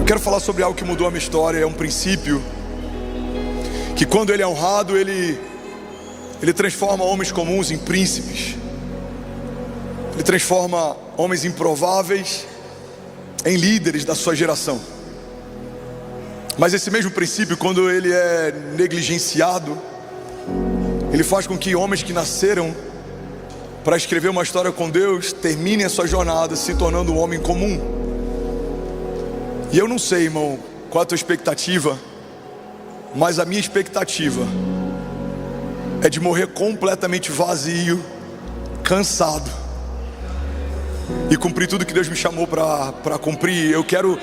Eu quero falar sobre algo que mudou a minha história. É um princípio que, quando ele é honrado, ele transforma homens comuns em príncipes. Ele transforma homens improváveis em líderes da sua geração. Mas esse mesmo princípio, quando ele é negligenciado, ele faz com que homens que nasceram para escrever uma história com Deus terminem a sua jornada se tornando um homem comum. E eu não sei, irmão, qual a tua expectativa, mas a minha expectativa é de morrer completamente vazio, cansado, e cumprir tudo que Deus me chamou para cumprir. Eu quero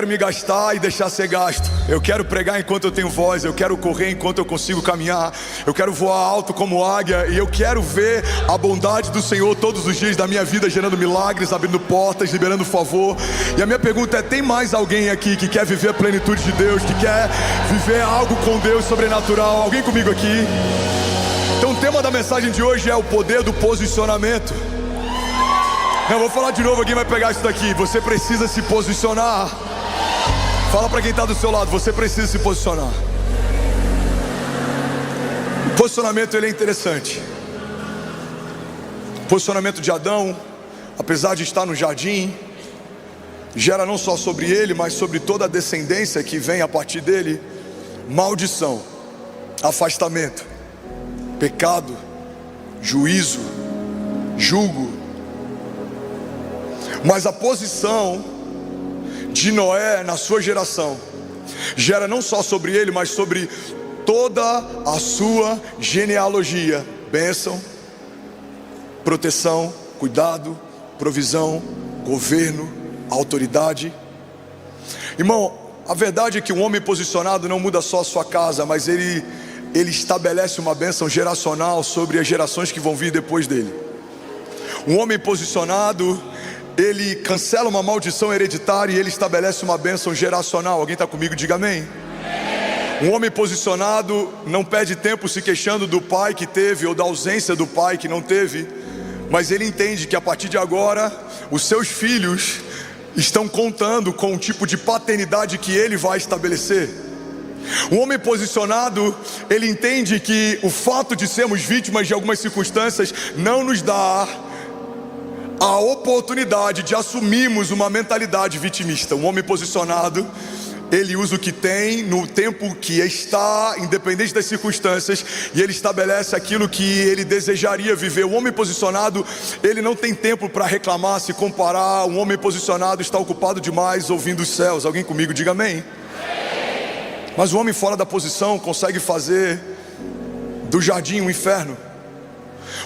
me gastar e deixar ser gasto. Eu quero pregar enquanto eu tenho voz. Eu quero correr enquanto eu consigo caminhar. Eu quero voar alto como águia. E eu quero ver a bondade do Senhor todos os dias da minha vida, gerando milagres, abrindo portas, liberando favor. E a minha pergunta é: tem mais alguém aqui que quer viver a plenitude de Deus, que quer viver algo com Deus sobrenatural? Alguém comigo aqui? Então o tema da mensagem de hoje é o poder do posicionamento. Eu vou falar de novo, alguém vai pegar isso daqui. Você precisa se posicionar. Fala para quem está do seu lado: você precisa se posicionar. O posicionamento, ele é interessante. O posicionamento de Adão, apesar de estar no jardim, gera não só sobre ele, mas sobre toda a descendência que vem a partir dele, maldição, afastamento, pecado, juízo, julgo. Mas a posição de Noé na sua geração gera não só sobre ele, mas sobre toda a sua genealogia: bênção, proteção, cuidado, provisão, governo, autoridade. Irmão, a verdade é que um homem posicionado não muda só a sua casa, mas ele estabelece uma bênção geracional sobre as gerações que vão vir depois dele. Um homem posicionado, ele cancela uma maldição hereditária e ele estabelece uma bênção geracional. Alguém está comigo? Diga amém. Um homem posicionado não perde tempo se queixando do pai que teve ou da ausência do pai que não teve, mas ele entende que a partir de agora os seus filhos estão contando com o tipo de paternidade que ele vai estabelecer. Um homem posicionado, ele entende que o fato de sermos vítimas de algumas circunstâncias não nos dá a oportunidade de assumirmos uma mentalidade vitimista. Um homem posicionado, ele usa o que tem no tempo que está, independente das circunstâncias, e ele estabelece aquilo que ele desejaria viver. Um homem posicionado, ele não tem tempo para reclamar, se comparar. Um homem posicionado está ocupado demais ouvindo os céus. Alguém comigo? Diga amém. Mas o homem fora da posição consegue fazer do jardim um inferno.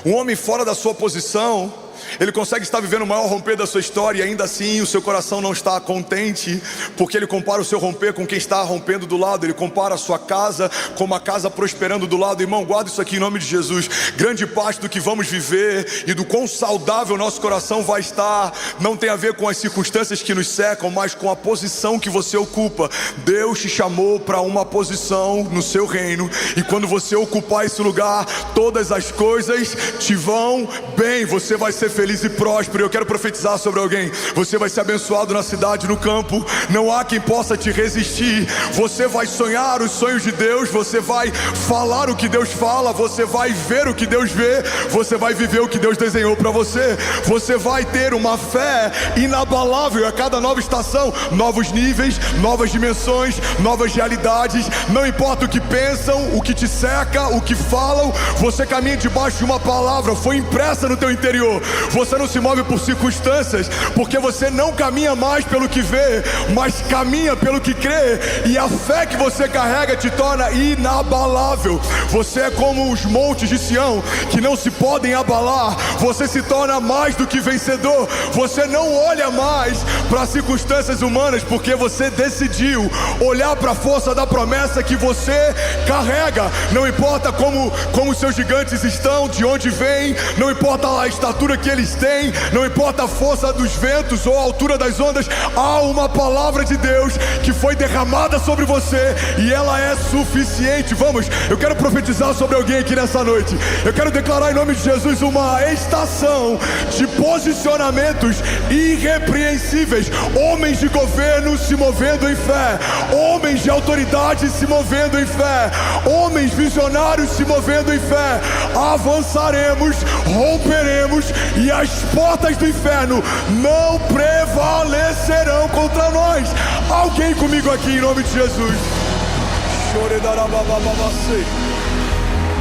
Um homem fora da sua posição, ele consegue estar vivendo o maior romper da sua história e ainda assim o seu coração não está contente, porque ele compara o seu romper com quem está rompendo do lado. Ele compara a sua casa com uma casa prosperando do lado. Irmão, guarda isso aqui em nome de Jesus. Grande parte do que vamos viver e do quão saudável nosso coração vai estar não tem a ver com as circunstâncias que nos cercam, mas com a posição que você ocupa. Deus te chamou para uma posição no seu reino, e quando você ocupar esse lugar, todas as coisas te vão bem. Você vai ser feliz e próspero. Eu quero profetizar sobre alguém: você vai ser abençoado na cidade, no campo. Não há quem possa te resistir. Você vai sonhar os sonhos de Deus. Você vai falar o que Deus fala. Você vai ver o que Deus vê. Você vai viver o que Deus desenhou para você. Você vai ter uma fé inabalável a cada nova estação. Novos níveis, novas dimensões, novas realidades. Não importa o que pensam, o que te cerca, o que falam, você caminha debaixo de uma palavra. Foi impressa no teu interior. Você não se move por circunstâncias, porque você não caminha mais pelo que vê, mas caminha pelo que crê. E a fé que você carrega te torna inabalável. Você é como os montes de Sião, que não se podem abalar. Você se torna mais do que vencedor. Você não olha mais para as circunstâncias humanas, porque você decidiu olhar para a força da promessa que você carrega. Não importa como os seus gigantes estão, de onde vêm, não importa a estatura que eles têm, não importa a força dos ventos ou a altura das ondas, há uma palavra de Deus que foi derramada sobre você e ela é suficiente. Vamos, eu quero profetizar sobre alguém aqui nessa noite. Eu quero declarar em nome de Jesus uma estação de posicionamentos irrepreensíveis, homens de governo se movendo em fé, homens de autoridade se movendo em fé, homens visionários se movendo em fé. Avançaremos, romperemos e as portas do inferno não prevalecerão contra nós. Alguém comigo aqui em nome de Jesus.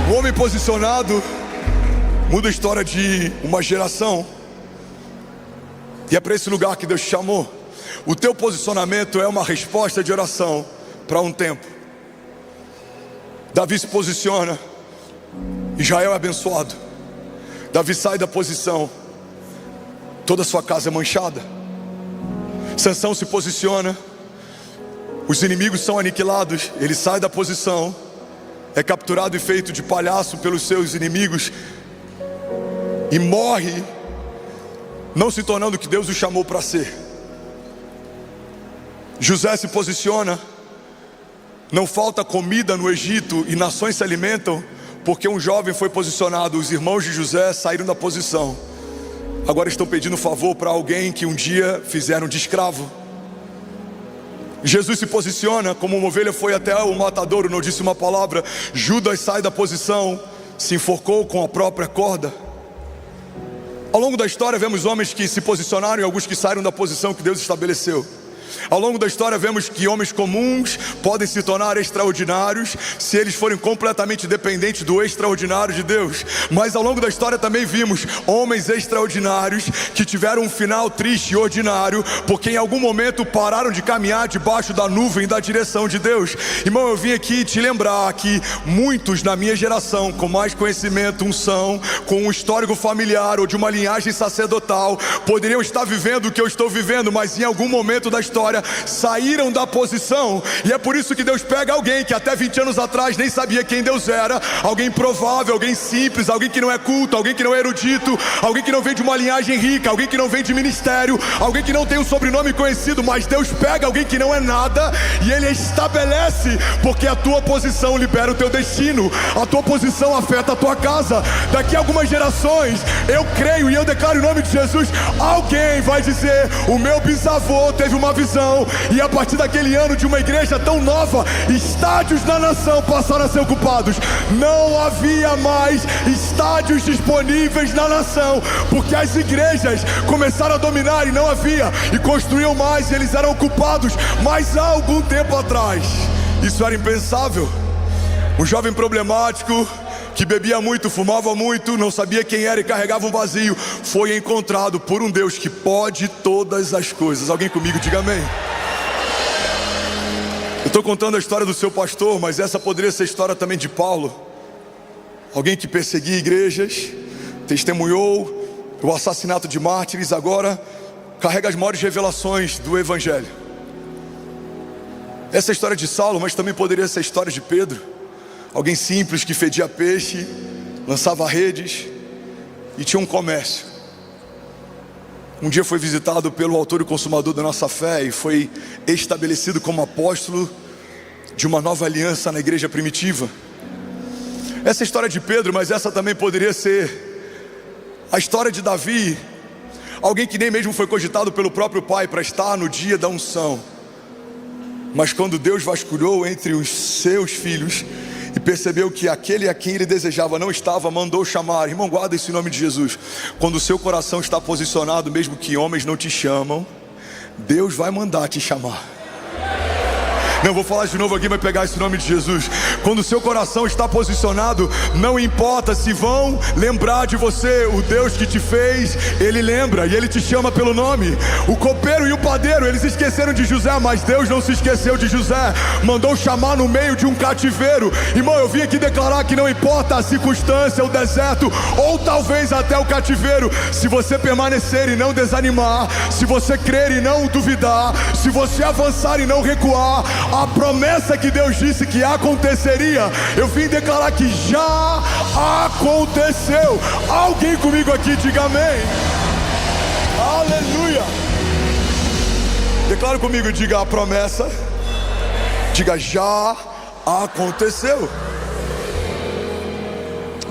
O homem posicionado muda a história de uma geração. E é para esse lugar que Deus te chamou. O teu posicionamento é uma resposta de oração para um tempo. Davi se posiciona, Israel é abençoado. Davi sai da posição, toda a sua casa é manchada. Sansão se posiciona, os inimigos são aniquilados. Ele sai da posição, é capturado e feito de palhaço pelos seus inimigos e morre, não se tornando o que Deus o chamou para ser. José se posiciona, não falta comida no Egito e nações se alimentam porque um jovem foi posicionado. Os irmãos de José saíram da posição, agora estão pedindo favor para alguém que um dia fizeram de escravo. Jesus se posiciona, como uma ovelha foi até o matadouro, não disse uma palavra. Judas sai da posição, se enforcou com a própria corda. Ao longo da história vemos homens que se posicionaram e alguns que saíram da posição que Deus estabeleceu. Ao longo da história vemos que homens comuns podem se tornar extraordinários se eles forem completamente dependentes do extraordinário de Deus. Mas ao longo da história também vimos homens extraordinários que tiveram um final triste e ordinário porque em algum momento pararam de caminhar debaixo da nuvem da direção de Deus. Irmão, eu vim aqui te lembrar que muitos na minha geração, com mais conhecimento, unção, com um histórico familiar ou de uma linhagem sacerdotal, poderiam estar vivendo o que eu estou vivendo, mas em algum momento da história saíram da posição. E é por isso que Deus pega alguém que até 20 anos atrás nem sabia quem Deus era, alguém improvável, alguém simples, alguém que não é culto, alguém que não é erudito, alguém que não vem de uma linhagem rica, alguém que não vem de ministério, alguém que não tem um sobrenome conhecido, mas Deus pega alguém que não é nada e Ele estabelece, porque a tua posição libera o teu destino, a tua posição afeta a tua casa. Daqui a algumas gerações, eu creio e eu declaro em nome de Jesus, alguém vai dizer: o meu bisavô teve uma visão e a partir daquele ano de uma igreja tão nova, estádios na nação passaram a ser ocupados. Não havia mais estádios disponíveis na nação, porque as igrejas começaram a dominar e não havia, e construíam mais e eles eram ocupados. Mas há algum tempo atrás, isso era impensável. Um jovem problemático que bebia muito, fumava muito, não sabia quem era e carregava um vazio, foi encontrado por um Deus que pode todas as coisas. Alguém comigo, diga amém. Eu estou contando a história do seu pastor, mas essa poderia ser a história também de Paulo. Alguém que perseguia igrejas, testemunhou o assassinato de mártires, agora carrega as maiores revelações do Evangelho. Essa é a história de Saulo, mas também poderia ser a história de Pedro. Alguém simples que fedia peixe, lançava redes e tinha um comércio. Um dia foi visitado pelo autor e consumador da nossa fé e foi estabelecido como apóstolo de uma nova aliança na igreja primitiva. Essa é a história de Pedro, mas essa também poderia ser a história de Davi. Alguém que nem mesmo foi cogitado pelo próprio pai para estar no dia da unção. Mas quando Deus vasculhou entre os seus filhos e percebeu que aquele a quem ele desejava não estava, mandou chamar. Irmão, guarda esse nome de Jesus. Quando o seu coração está posicionado, mesmo que homens não te chamam, Deus vai mandar te chamar. Não, vou falar de novo aqui, vai pegar esse nome de Jesus. Quando o seu coração está posicionado, não importa se vão lembrar de você, o Deus que te fez, Ele lembra e Ele te chama pelo nome. O copeiro e o padeiro, eles esqueceram de José, mas Deus não se esqueceu de José. Mandou chamar no meio de um cativeiro. Irmão, eu vim aqui declarar que não importa a circunstância, o deserto, ou talvez até o cativeiro, se você permanecer e não desanimar, se você crer e não duvidar, se você avançar e não recuar, a promessa que Deus disse que aconteceria, eu vim declarar que já aconteceu. Alguém comigo aqui, diga amém. Aleluia. Declara comigo, diga a promessa. Diga, já aconteceu.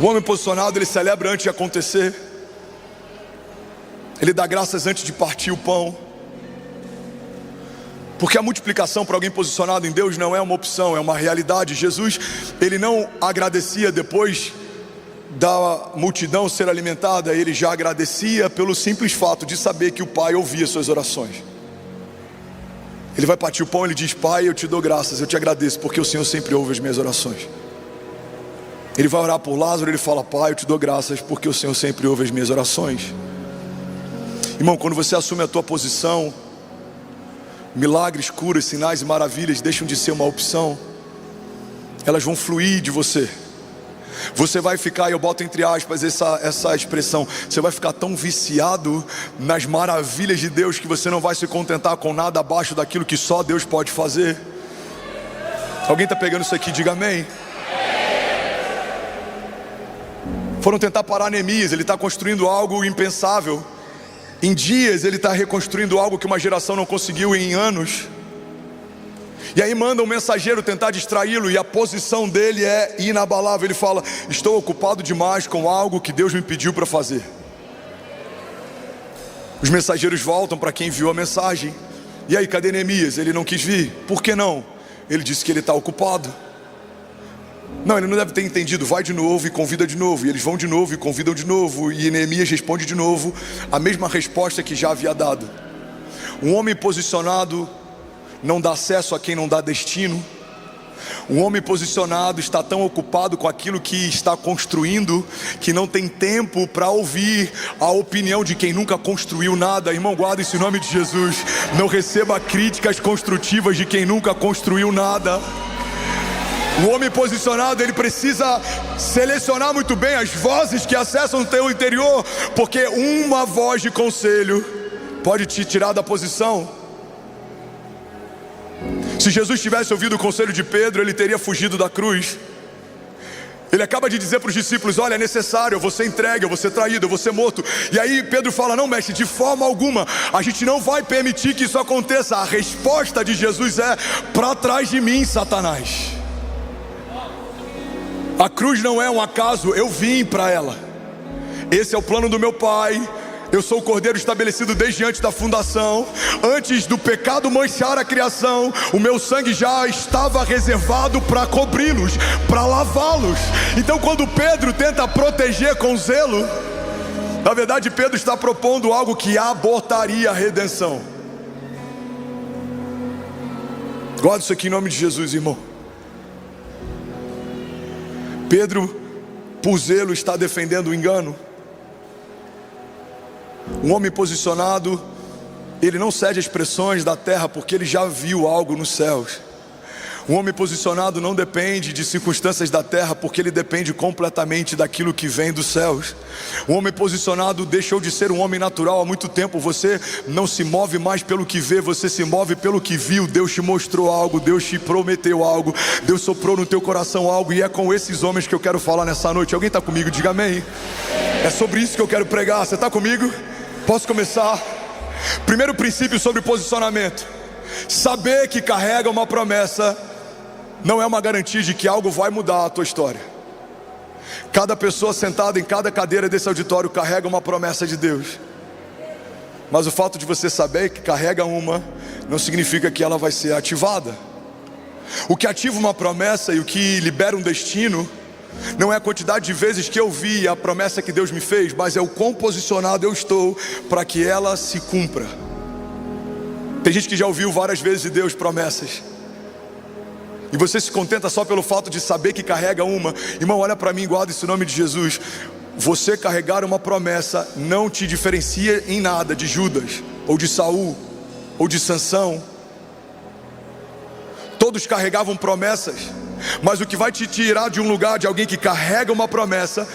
O homem posicionado, ele celebra antes de acontecer. Ele dá graças antes de partir o pão. Porque a multiplicação para alguém posicionado em Deus não é uma opção, é uma realidade. Jesus, ele não agradecia depois da multidão ser alimentada, ele já agradecia pelo simples fato de saber que o Pai ouvia suas orações. Ele vai partir o pão, ele diz: Pai, eu te dou graças, eu te agradeço, porque o Senhor sempre ouve as minhas orações. Ele vai orar por Lázaro, ele fala: Pai, eu te dou graças, porque o Senhor sempre ouve as minhas orações. Irmão, quando você assume a tua posição, milagres, curas, sinais e maravilhas deixam de ser uma opção. Elas vão fluir de você. Você vai ficar, eu boto entre aspas essa expressão, você vai ficar tão viciado nas maravilhas de Deus que você não vai se contentar com nada abaixo daquilo que só Deus pode fazer. Alguém está pegando isso aqui? Diga amém. Foram tentar parar Neemias, ele está construindo algo impensável. Em dias ele está reconstruindo algo que uma geração não conseguiu em anos. E aí manda um mensageiro tentar distraí-lo, e a posição dele é inabalável. Ele fala: estou ocupado demais com algo que Deus me pediu para fazer. Os mensageiros voltam para quem enviou a mensagem: e aí, cadê Neemias? Ele não quis vir. Por que não? Ele disse que ele está ocupado. Não, ele não deve ter entendido. Vai de novo e convida de novo. E eles vão de novo e convidam de novo. E Neemias responde de novo a mesma resposta que já havia dado. Um homem posicionado não dá acesso a quem não dá destino. Um homem posicionado está tão ocupado com aquilo que está construindo, que não tem tempo para ouvir a opinião de quem nunca construiu nada. Irmão, guarda isso em nome de Jesus. Não receba críticas construtivas de quem nunca construiu nada. O homem posicionado, ele precisa selecionar muito bem as vozes que acessam o teu interior, porque uma voz de conselho pode te tirar da posição. Se Jesus tivesse ouvido o conselho de Pedro, ele teria fugido da cruz. Ele acaba de dizer para os discípulos: olha, é necessário, eu vou ser entregue, eu vou ser traído, eu vou ser morto. E aí Pedro fala: não, mestre, de forma alguma, a gente não vai permitir que isso aconteça. A resposta de Jesus é: para trás de mim, Satanás. A cruz não é um acaso, eu vim para ela. Esse é o plano do meu Pai. Eu sou o Cordeiro estabelecido desde antes da fundação. Antes do pecado manchar a criação, o meu sangue já estava reservado para cobri-los, para lavá-los. Então quando Pedro tenta proteger com zelo, na verdade Pedro está propondo algo que abortaria a redenção. Guarda isso aqui em nome de Jesus, irmão. Pedro, por zelo, está defendendo o engano. Um homem posicionado, ele não cede às pressões da terra, porque ele já viu algo nos céus. Um homem posicionado não depende de circunstâncias da terra, porque ele depende completamente daquilo que vem dos céus. Um homem posicionado deixou de ser um homem natural há muito tempo. Você não se move mais pelo que vê, você se move pelo que viu. Deus te mostrou algo, Deus te prometeu algo, Deus soprou no teu coração algo. E é com esses homens que eu quero falar nessa noite. Alguém está comigo? Diga amém. É sobre isso que eu quero pregar. Você está comigo? Posso começar? Primeiro princípio sobre posicionamento: saber que carrega uma promessa não é uma garantia de que algo vai mudar a tua história. Cada pessoa sentada em cada cadeira desse auditório carrega uma promessa de Deus. Mas o fato de você saber que carrega uma não significa que ela vai ser ativada. O que ativa uma promessa e o que libera um destino não é a quantidade de vezes que eu vi a promessa que Deus me fez, mas é o quão posicionado eu estou para que ela se cumpra. Tem gente que já ouviu várias vezes de Deus promessas, e você se contenta só pelo fato de saber que carrega uma. Irmão, olha para mim, guarda isso em nome de Jesus. Você carregar uma promessa não te diferencia em nada de Judas, ou de Saul, ou de Sansão. Todos carregavam promessas, mas o que vai te tirar de um lugar de alguém que carrega uma promessa,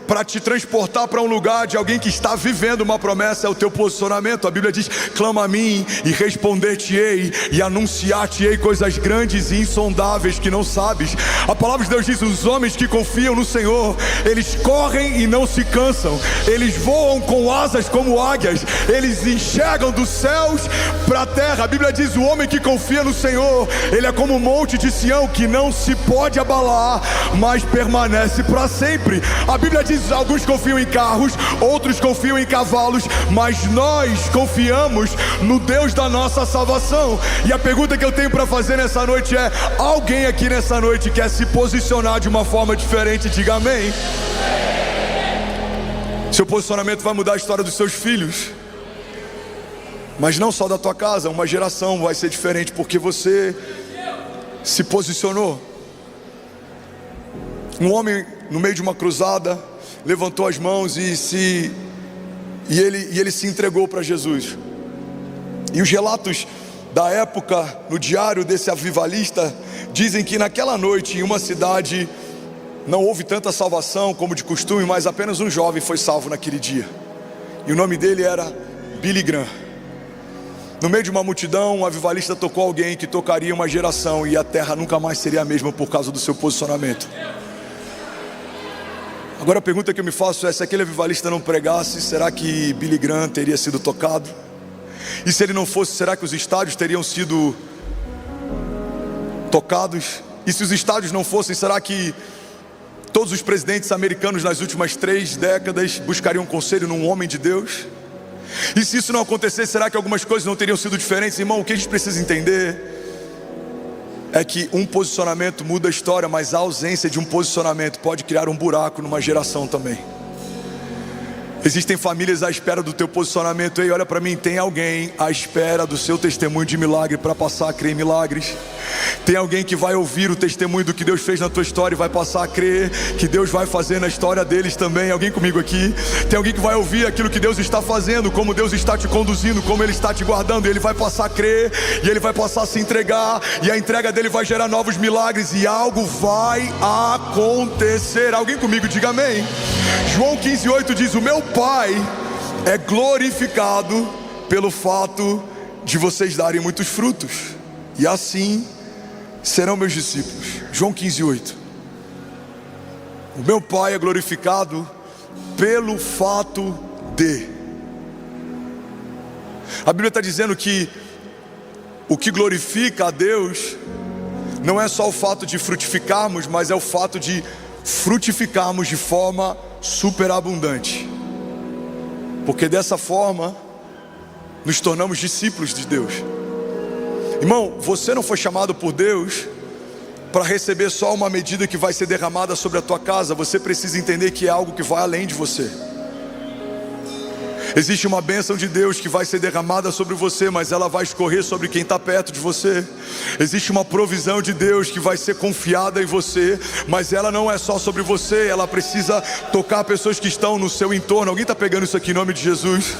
para te transportar para um lugar de alguém que está vivendo uma promessa, é o teu posicionamento. A Bíblia diz: clama a mim e responder-te-ei e anunciar-te-ei coisas grandes e insondáveis que não sabes. A palavra de Deus diz: os homens que confiam no Senhor, eles correm e não se cansam, eles voam com asas como águias, eles enxergam dos céus para a terra. A Bíblia diz: o homem que confia no Senhor, ele é como um monte de Sião que não se pode abalar, mas permanece para sempre. A Bíblia diz: alguns confiam em carros, outros confiam em cavalos, mas nós confiamos no Deus da nossa salvação. E a pergunta que eu tenho para fazer nessa noite é: alguém aqui nessa noite quer se posicionar de uma forma diferente? Diga amém. Seu posicionamento vai mudar a história dos seus filhos, mas não só da tua casa. Uma geração vai ser diferente porque você se posicionou. Um homem no meio de uma cruzada levantou as mãos e ele se entregou para Jesus. E os relatos da época no diário desse avivalista dizem que naquela noite, em uma cidade, não houve tanta salvação como de costume, mas apenas um jovem foi salvo naquele dia, e o nome dele era Billy Graham. No meio de uma multidão, um avivalista tocou alguém que tocaria uma geração, e a terra nunca mais seria a mesma por causa do seu posicionamento. Agora a pergunta que eu me faço é: se aquele avivalista não pregasse, será que Billy Graham teria sido tocado? E se ele não fosse, será que os estádios teriam sido tocados? E se os estádios não fossem, será que todos os presidentes americanos nas últimas 3 décadas buscariam conselho num homem de Deus? E se isso não acontecesse, será que algumas coisas não teriam sido diferentes? Irmão, o que a gente precisa entender é que um posicionamento muda a história, mas a ausência de um posicionamento pode criar um buraco numa geração também. Existem famílias à espera do teu posicionamento. Ei, olha para mim, tem alguém à espera do seu testemunho de milagre para passar a crer em milagres. Tem alguém que vai ouvir o testemunho do que Deus fez na tua história e vai passar a crer que Deus vai fazer na história deles também. Alguém comigo aqui? Tem alguém que vai ouvir aquilo que Deus está fazendo, como Deus está te conduzindo, como Ele está te guardando, e ele vai passar a crer, e ele vai passar a se entregar, e a entrega dele vai gerar novos milagres, e algo vai acontecer. Alguém comigo? Diga amém. João 15:8 diz: o meu Pai é glorificado pelo fato de vocês darem muitos frutos, e assim serão meus discípulos. João 15:8. O meu Pai é glorificado pelo fato de. A Bíblia está dizendo que o que glorifica a Deus não é só o fato de frutificarmos, mas é o fato de frutificarmos de forma superabundante, porque dessa forma nos tornamos discípulos de Deus. Irmão, você não foi chamado por Deus para receber só uma medida que vai ser derramada sobre a tua casa. Você precisa entender que é algo que vai além de você. Existe uma bênção de Deus que vai ser derramada sobre você, mas ela vai escorrer sobre quem está perto de você. Existe uma provisão de Deus que vai ser confiada em você, mas ela não é só sobre você, ela precisa tocar pessoas que estão no seu entorno. Alguém está pegando isso aqui em nome de Jesus?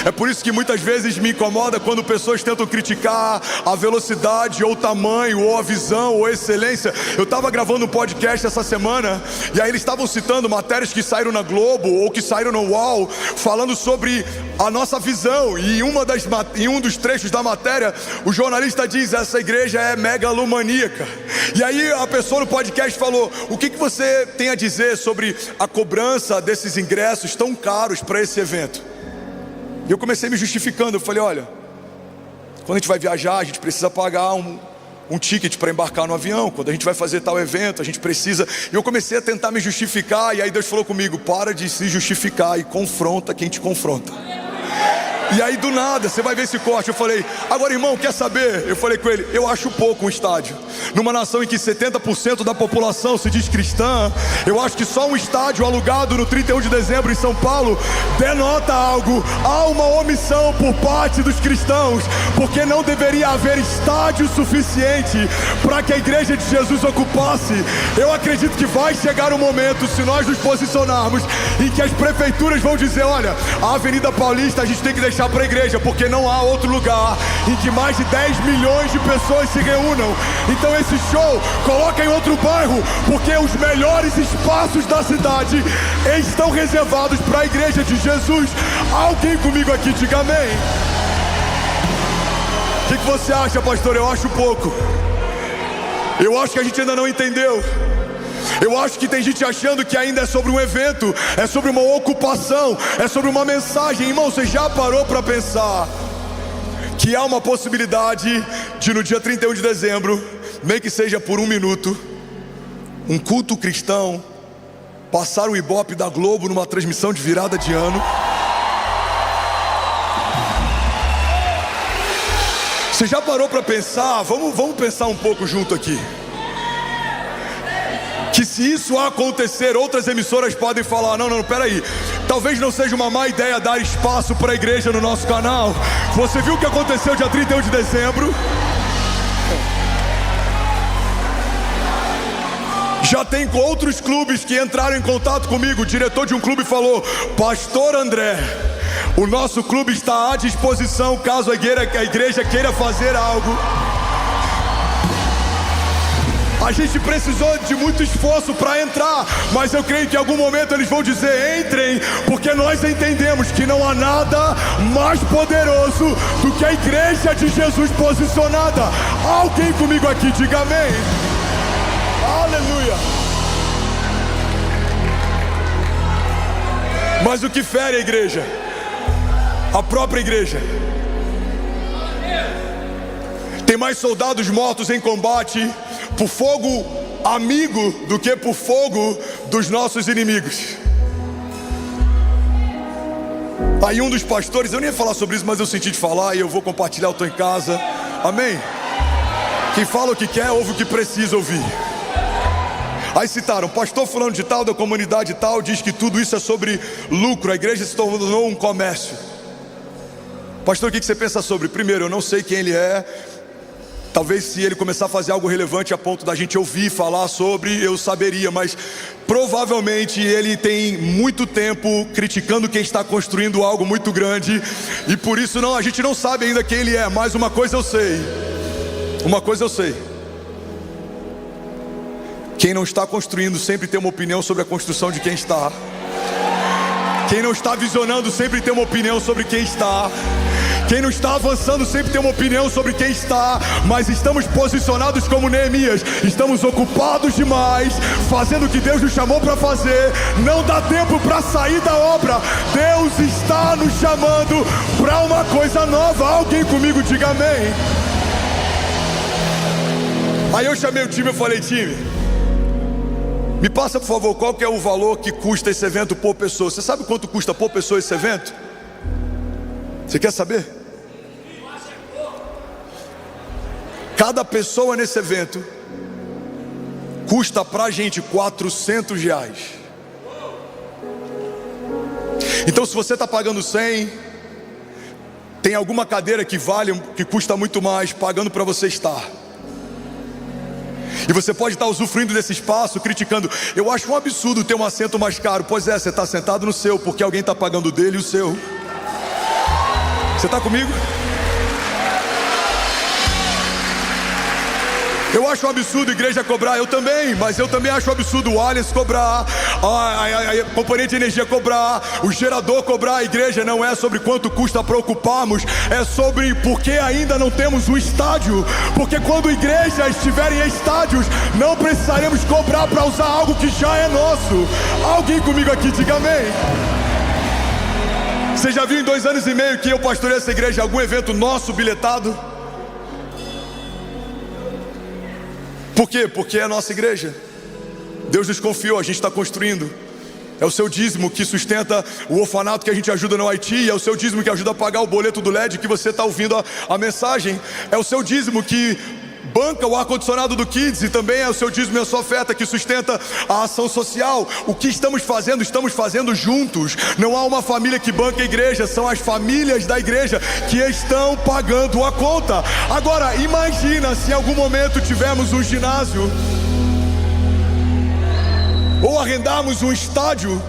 É por isso que muitas vezes me incomoda quando pessoas tentam criticar a velocidade, ou o tamanho, ou a visão, ou a excelência. Eu estava gravando um podcast essa semana, e aí eles estavam citando matérias que saíram na Globo, ou que saíram no UOL, falando sobre a nossa visão, e em um dos trechos da matéria, o jornalista diz: essa igreja é megalomaníaca. E aí a pessoa no podcast falou: o que você tem a dizer sobre a cobrança desses ingressos tão caros para esse evento? E eu comecei me justificando. Eu falei: olha, quando a gente vai viajar, a gente precisa pagar um ticket para embarcar no avião. Quando a gente vai fazer tal evento, a gente precisa. E eu comecei a tentar me justificar, e aí Deus falou comigo: para de se justificar e confronta quem te confronta. E aí do nada, você vai ver esse corte. Eu falei: agora, irmão, quer saber? Eu falei com ele: eu acho pouco um estádio. Numa nação em que 70% da população se diz cristã, eu acho que só um estádio alugado no 31 de dezembro em São Paulo denota algo. Há uma omissão por parte dos cristãos, porque não deveria haver estádio suficiente para que a igreja de Jesus ocupasse. Eu acredito que vai chegar um momento, se nós nos posicionarmos, em que as prefeituras vão dizer: olha, a Avenida Paulista a gente tem que deixar deixar para a igreja, porque não há outro lugar em que mais de 10 milhões de pessoas se reúnam. Então esse show coloca em outro bairro, porque os melhores espaços da cidade estão reservados para a igreja de Jesus. Alguém comigo aqui, diga amém. O que você acha, pastor? Eu acho pouco. Eu acho que a gente ainda não entendeu. Eu acho que tem gente achando que ainda é sobre um evento, é sobre uma ocupação, é sobre uma mensagem. Irmão, você já parou para pensar que há uma possibilidade de no dia 31 de dezembro, nem que seja por 1 minuto, um culto cristão passar o Ibope da Globo numa transmissão de virada de ano? Você já parou para pensar? Vamos pensar um pouco junto aqui. Que se isso acontecer, outras emissoras podem falar: não, peraí, talvez não seja uma má ideia dar espaço para a igreja no nosso canal. Você viu o que aconteceu dia 31 de dezembro? Já tem outros clubes que entraram em contato comigo. O diretor de um clube falou: Pastor André, o nosso clube está à disposição caso a igreja queira fazer algo. A gente precisou de muito esforço para entrar, mas eu creio que em algum momento eles vão dizer: entrem, porque nós entendemos que não há nada mais poderoso do que a igreja de Jesus posicionada. Alguém comigo aqui, diga amém. Aleluia. Mas o que fere a igreja? A própria igreja. Tem mais soldados mortos em combate por fogo amigo do que por fogo dos nossos inimigos. Aí um dos pastores, eu nem ia falar sobre isso, mas eu senti de falar e eu vou compartilhar. Eu estou em casa, amém? Quem fala o que quer, ouve o que precisa ouvir. Aí citaram: pastor fulano de tal, da comunidade tal, diz que tudo isso é sobre lucro, a igreja se tornou um comércio. Pastor, o que você pensa sobre? Primeiro, eu não sei quem ele é. Talvez se ele começar a fazer algo relevante a ponto da gente ouvir falar sobre, eu saberia. Mas provavelmente ele tem muito tempo criticando quem está construindo algo muito grande, e por isso a gente não sabe ainda quem ele é. Mas uma coisa eu sei, quem não está construindo sempre tem uma opinião sobre a construção de quem está. Quem não está visionando sempre tem uma opinião sobre quem está. Quem não está avançando sempre tem uma opinião sobre quem está. Mas estamos posicionados como Neemias. Estamos ocupados demais, fazendo o que Deus nos chamou para fazer. Não dá tempo para sair da obra. Deus está nos chamando para uma coisa nova. Alguém comigo, diga amém. Aí eu chamei o time e falei: time, me passa por favor qual que é o valor que custa esse evento por pessoa. Você sabe quanto custa por pessoa esse evento? Você quer saber? Cada pessoa nesse evento custa pra gente R$400. Então se você está pagando 100, tem alguma cadeira que custa muito mais, pagando para você estar. E você pode estar usufruindo desse espaço, criticando: eu acho um absurdo ter um assento mais caro. Pois é, você está sentado no seu, porque alguém está pagando dele o seu. Você está comigo? Eu acho um absurdo a igreja cobrar, eu também, mas eu também acho um absurdo o Allianz cobrar, a companhia de energia cobrar, o gerador cobrar. A igreja não é sobre quanto custa para ocuparmos, é sobre porque ainda não temos um estádio. Porque quando igrejas estiverem em estádios, não precisaremos cobrar para usar algo que já é nosso. Alguém comigo aqui, diga amém. Você já viu em 2 anos e meio que eu pastorei essa igreja algum evento nosso bilhetado? Por quê? Porque é a nossa igreja. Deus nos confiou, a gente está construindo. É o seu dízimo que sustenta o orfanato que a gente ajuda no Haiti. É o seu dízimo que ajuda a pagar o boleto do LED que você está ouvindo a mensagem. É o seu dízimo que banca o ar-condicionado do Kids. E também é o seu dízimo e a sua oferta que sustenta a ação social. O que estamos fazendo juntos. Não há uma família que banca a igreja, são as famílias da igreja que estão pagando a conta. Agora imagina se em algum momento tivermos um ginásio, ou arrendarmos um estádio,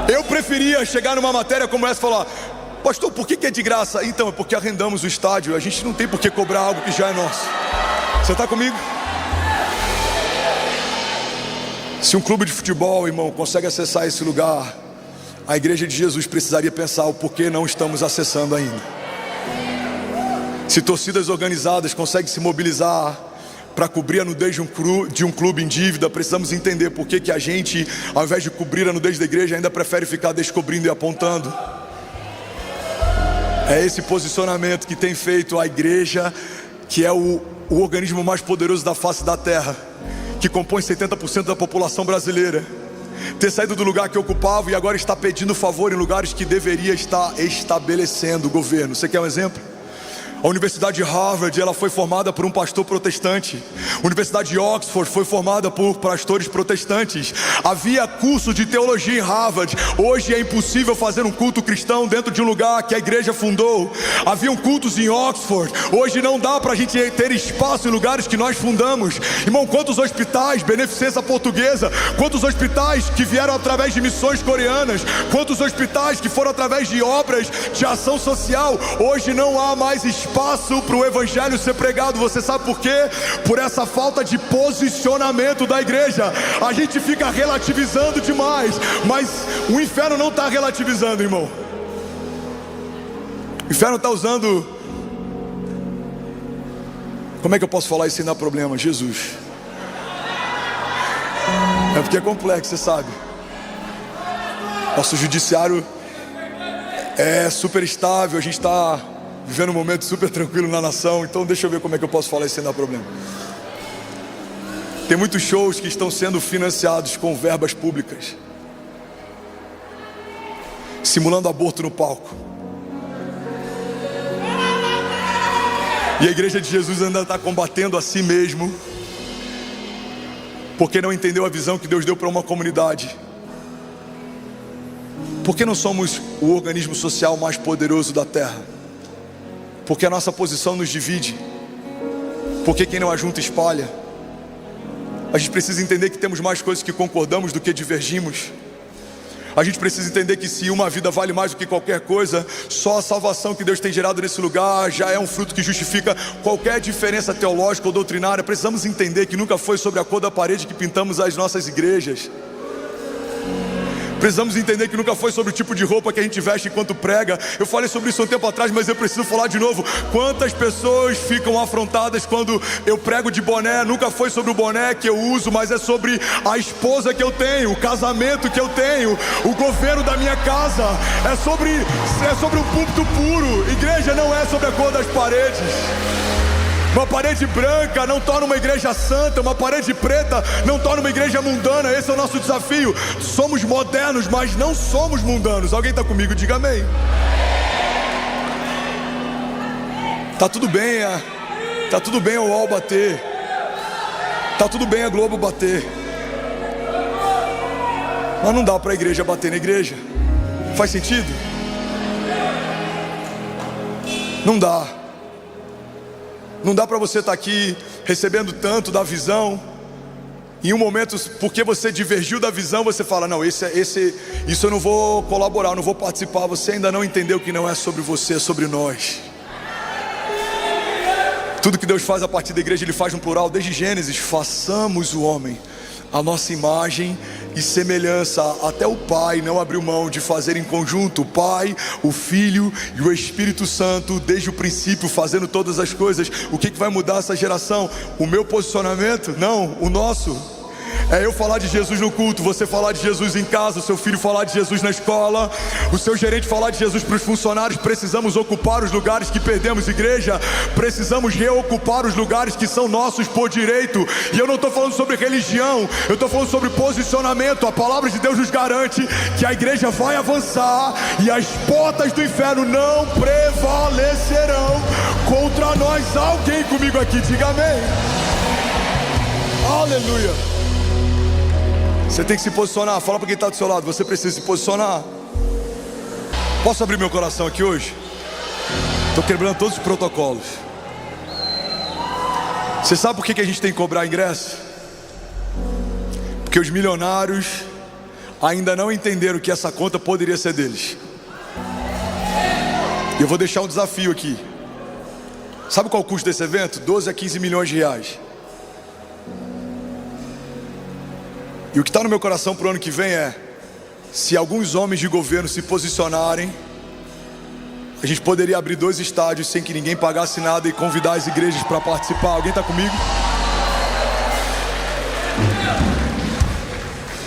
Eu preferia chegar numa matéria como essa e falar: pastor, por que é de graça? Então, é porque arrendamos o estádio, a gente não tem por que cobrar algo que já é nosso. Você está comigo? Se um clube de futebol, irmão, consegue acessar esse lugar, a igreja de Jesus precisaria pensar o porquê não estamos acessando ainda. Se torcidas organizadas conseguem se mobilizar para cobrir a nudez de um clube em dívida, precisamos entender por que a gente, ao invés de cobrir a nudez da igreja, ainda prefere ficar descobrindo e apontando. É esse posicionamento que tem feito a igreja, que é o organismo mais poderoso da face da terra, que compõe 70% da população brasileira, ter saído do lugar que ocupava e agora está pedindo favor em lugares que deveria estar estabelecendo o governo. Você quer um exemplo? A Universidade de Harvard, ela foi formada por um pastor protestante. A Universidade de Oxford foi formada por pastores protestantes. Havia curso de teologia em Harvard. Hoje é impossível fazer um culto cristão dentro de um lugar que a igreja fundou. Haviam cultos em Oxford. Hoje não dá para a gente ter espaço em lugares que nós fundamos. Irmão, quantos hospitais, beneficência portuguesa, quantos hospitais que vieram através de missões coreanas, quantos hospitais que foram através de obras de ação social. Hoje não há mais espaço para o evangelho ser pregado. Você sabe por quê? Por essa falta de posicionamento da igreja. A gente fica relativizando demais, mas o inferno não está relativizando, irmão. O inferno está usando, como é que eu posso falar isso sem dar problema? Jesus. É porque é complexo, você sabe. Nosso judiciário é super estável, a gente está vivendo um momento super tranquilo na nação. Então deixa eu ver como é que eu posso falar isso sem dar problema. Tem muitos shows que estão sendo financiados com verbas públicas, simulando aborto no palco. E a igreja de Jesus ainda está combatendo a si mesmo, porque não entendeu a visão que Deus deu para uma comunidade. Porque não somos o organismo social mais poderoso da terra? Porque a nossa posição nos divide. Porque quem não ajunta espalha. A gente precisa entender que temos mais coisas que concordamos do que divergimos. A gente precisa entender que se uma vida vale mais do que qualquer coisa, só a salvação que Deus tem gerado nesse lugar já é um fruto que justifica qualquer diferença teológica ou doutrinária. Precisamos entender que nunca foi sobre a cor da parede que pintamos as nossas igrejas. Precisamos entender que nunca foi sobre o tipo de roupa que a gente veste enquanto prega. Eu falei sobre isso um tempo atrás, mas eu preciso falar de novo. Quantas pessoas ficam afrontadas quando eu prego de boné? Nunca foi sobre o boné que eu uso, mas é sobre a esposa que eu tenho, o casamento que eu tenho, o governo da minha casa. É sobre um púlpito puro. Igreja não é sobre a cor das paredes. Uma parede branca não torna uma igreja santa. Uma parede preta não torna uma igreja mundana. Esse é o nosso desafio. Somos modernos, mas não somos mundanos. Alguém está comigo? Diga amém. Tá tudo bem, tá tudo bem o UOL bater. Tá tudo bem a Globo bater. Mas não dá para a igreja bater na igreja. Faz sentido? Não dá. Não dá para você estar aqui recebendo tanto da visão, em um momento, porque você divergiu da visão, você fala: não, isso eu não vou colaborar, eu não vou participar. Você ainda não entendeu que não é sobre você, é sobre nós. Tudo que Deus faz a partir da igreja, Ele faz no plural, desde Gênesis. Façamos o homem a nossa imagem e semelhança. Até o Pai não abriu mão de fazer em conjunto, o Pai, o Filho e o Espírito Santo, desde o princípio, fazendo todas as coisas. O que vai mudar essa geração? O meu posicionamento? Não, o nosso. É eu falar de Jesus no culto, você falar de Jesus em casa, o seu filho falar de Jesus na escola, o seu gerente falar de Jesus para os funcionários. Precisamos ocupar os lugares que perdemos, igreja. Precisamos reocupar os lugares que são nossos por direito. E eu não estou falando sobre religião, eu estou falando sobre posicionamento. A palavra de Deus nos garante que a igreja vai avançar e as portas do inferno não prevalecerão contra nós. Alguém comigo aqui, diga amém. Aleluia. Você tem que se posicionar. Fala para quem está do seu lado, você precisa se posicionar. Posso abrir meu coração aqui hoje? Estou quebrando todos os protocolos. Você sabe por que a gente tem que cobrar ingresso? Porque os milionários ainda não entenderam que essa conta poderia ser deles. E eu vou deixar um desafio aqui. Sabe qual é o custo desse evento? 12 a 15 milhões de reais. E o que está no meu coração para o ano que vem é: se alguns homens de governo se posicionarem, a gente poderia abrir 2 estádios sem que ninguém pagasse nada e convidar as igrejas para participar. Alguém está comigo?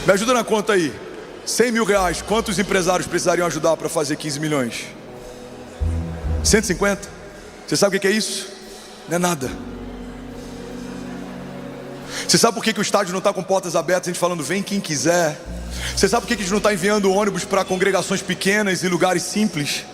Me ajuda na conta aí. 100 mil reais, quantos empresários precisariam ajudar para fazer 15 milhões? 150? Você sabe o que é isso? Não é nada. Você sabe por que o estádio não está com portas abertas, a gente falando vem quem quiser? Você sabe por que a gente não está enviando ônibus para congregações pequenas e lugares simples?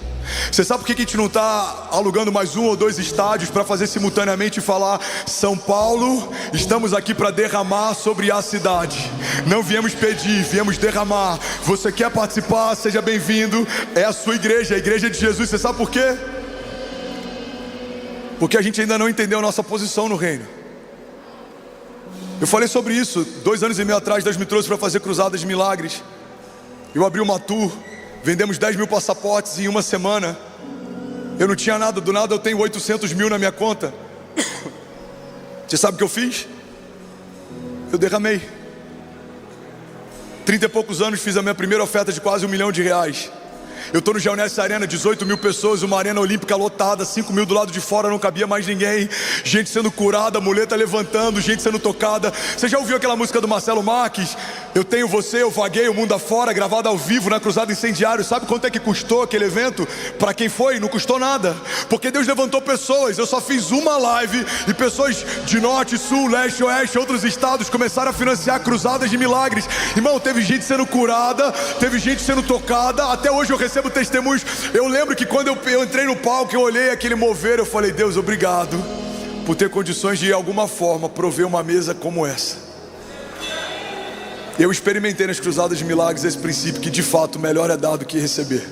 Você sabe por que a gente não está alugando mais 1 ou 2 estádios para fazer simultaneamente e falar: São Paulo, estamos aqui para derramar sobre a cidade. Não viemos pedir, viemos derramar. Você quer participar? Seja bem-vindo. É a sua igreja, a igreja de Jesus. Você sabe por quê? Porque a gente ainda não entendeu a nossa posição no reino. Eu falei sobre isso 2 anos e meio atrás. Deus me trouxe para fazer Cruzadas de Milagres. Eu abri uma tour, vendemos 10 mil passaportes em uma semana. Eu não tinha nada, do nada eu tenho 800 mil na minha conta. Você sabe o que eu fiz? Eu derramei. 30 e poucos anos fiz a minha primeira oferta de quase R$1 milhão. Eu estou no Geonesse Arena, 18 mil pessoas, uma arena olímpica lotada, 5 mil do lado de fora, não cabia mais ninguém. Gente sendo curada, muleta levantando, gente sendo tocada. Você já ouviu aquela música do Marcelo Marques? Eu tenho você, eu vaguei o mundo afora, gravada ao vivo na Cruzada Incendiário. Sabe quanto é que custou aquele evento? Para quem foi, não custou nada. Porque Deus levantou pessoas. Eu só fiz uma live e pessoas de norte, sul, leste, oeste, outros estados começaram a financiar Cruzadas de Milagres. Irmão, teve gente sendo curada, teve gente sendo tocada. Até hoje eu recebo testemunhos. Eu lembro que quando eu entrei no palco, eu olhei aquele mover, eu falei: Deus, obrigado por ter condições de alguma forma prover uma mesa como essa. Eu experimentei nas Cruzadas de Milagres esse princípio que de fato melhor é dar do que receber.